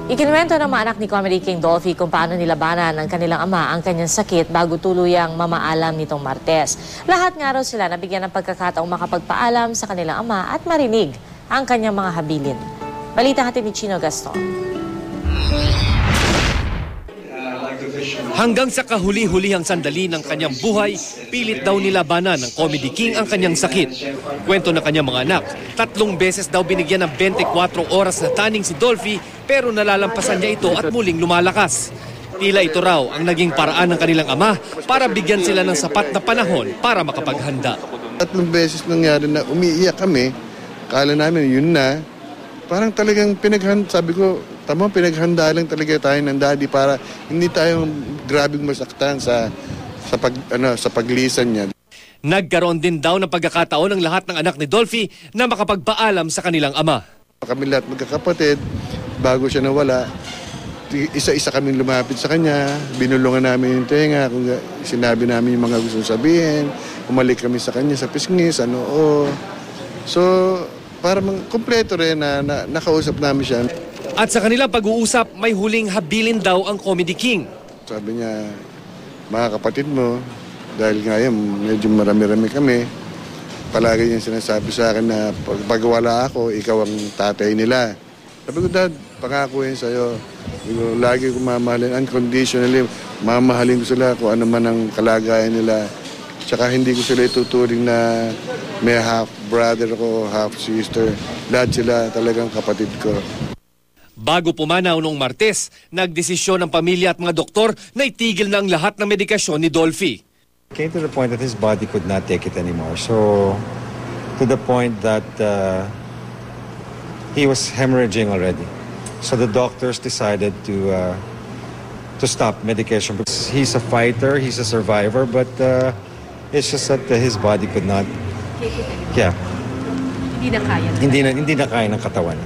Ikinuwento ng mga anak ni Comedy King Dolphy kung paano nilabanan ng kanilang ama ang kanyang sakit bago tuluyang mamaalam nitong Martes. Lahat nga raw sila nabigyan ng pagkakataong makapagpaalam sa kanilang ama at marinig ang kanyang mga habilin. Balita natin ni Chino Gaston. Hanggang sa kahuli-hulihang sandali ng kanyang buhay, pilit daw nilabanan ng Comedy King ang kanyang sakit. Kwento ng kanyang mga anak, 3 beses daw binigyan ng 24 oras na taning si Dolphy pero nalalampasan niya ito at muling lumalakas. Tila ito raw ang naging paraan ng kanilang ama para bigyan sila ng sapat na panahon para makapaghanda. 3 beses nangyari na umiiyak kami, kala namin yun na. Parang talagang sabi ko, tama, pinaghanda lang talaga tayo ng daddy para hindi tayo grabing masaktan sa paglisan niya. Nagkaroon din daw ng pagkakataon ng lahat ng anak ni Dolphy na makapagpaalam sa kanilang ama. Kami lahat magkakapatid, bago siya nawala, isa-isa kaming lumapit sa kanya, binulungan namin yung tenga, kung sinabi namin yung mga gusto sabihin, umalik kami sa kanya sa pisngis, So, para kumpleto rin na nakausap namin siya. At sa kanilang pag-uusap, may huling habilin daw ang Comedy King. Sabi niya, mga kapatid mo, dahil nga yan, medyo marami-rami kami, palagi niya sinasabi sa akin na pag wala ako, ikaw ang tatay nila. Sabi ko, Dad, pangako yan sa'yo. Lagi ko mamahalin, unconditionally, mamahalin ko sila kung ano man ang kalagayan nila. Tsaka hindi ko sila ituturing na may half brother ko, half sister. Lahat sila talagang kapatid ko. Bago pumanaw noong Martes, nagdesisyon ng pamilya at mga doktor na itigil na ang lahat ng medikasyon ni Dolphy. It came to the point that his body could not take it anymore. So, to the point that he was hemorrhaging already. So the doctors decided to stop medication. Because he's a fighter, he's a survivor, but it's just that his body could not. Yeah. Hindi na kaya ng katawan.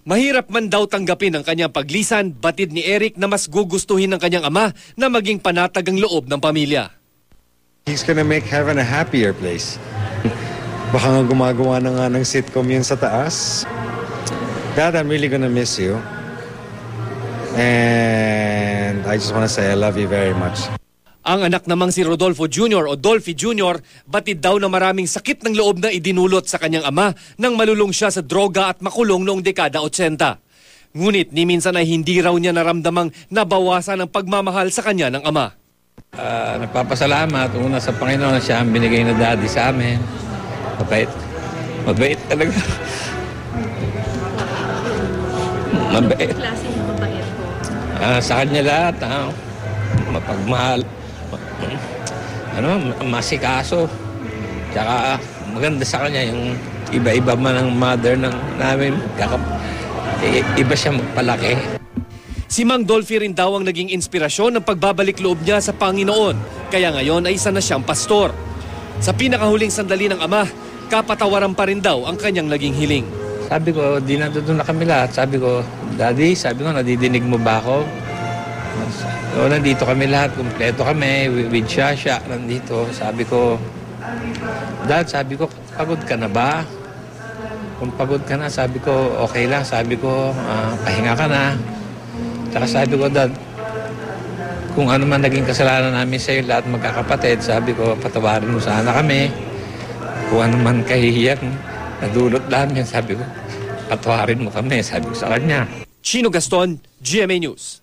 Mahirap man daw tanggapin ang kanyang paglisan, batid ni Eric na mas gugustuhin ng kanyang ama na maging panatag ang loob ng pamilya. He's gonna make heaven a happier place. Baka nga gumagawa na nga ng sitcom yun sa taas. Dad, I'm really gonna miss you. And I just wanna say I love you very much. Ang anak namang si Rodolfo Jr. o Dolphy Jr. batid daw na maraming sakit ng loob na idinulot sa kanyang ama nang malulong siya sa droga at makulong noong dekada 80. Ngunit ni minsan ay hindi raw niya naramdamang nabawasan ang pagmamahal sa kanya ng ama. Nagpapasalamat una sa Panginoon na siya ang binigay na daddy sa amin. Mabait. Mabait talaga. Mabait. Klase ng mabait po? Sa kanya lahat. Mapagmahal. Masikaso. Tsaka maganda sa kanya yung iba-iba man ang mother namin. Iba siya magpalaki. Si Mang Dolphy rin daw ang naging inspirasyon ng pagbabalik loob niya sa Panginoon. Kaya ngayon ay isa na siyang pastor. Sa pinakahuling sandali ng ama, kapatawaran pa rin daw ang kanyang naging hiling. Sabi ko, doon na kami lahat. Sabi ko, Daddy, nadidinig mo ba ako? So, nandito kami lahat, kumpleto kami, with Shasha, nandito. Sabi ko, Dad, pagod ka na ba? Kung pagod ka na, sabi ko, okay lang. Sabi ko, pahinga ka na. Saka sabi ko, Dad, kung ano man naging kasalanan namin sa'yo, lahat magkakapatid, sabi ko, patawarin mo sana kami. Kung ano man kahihiyang nadulot namin, sabi ko, patawarin mo kami, sabi ko sa kanya. Chino Gaston, GMA News.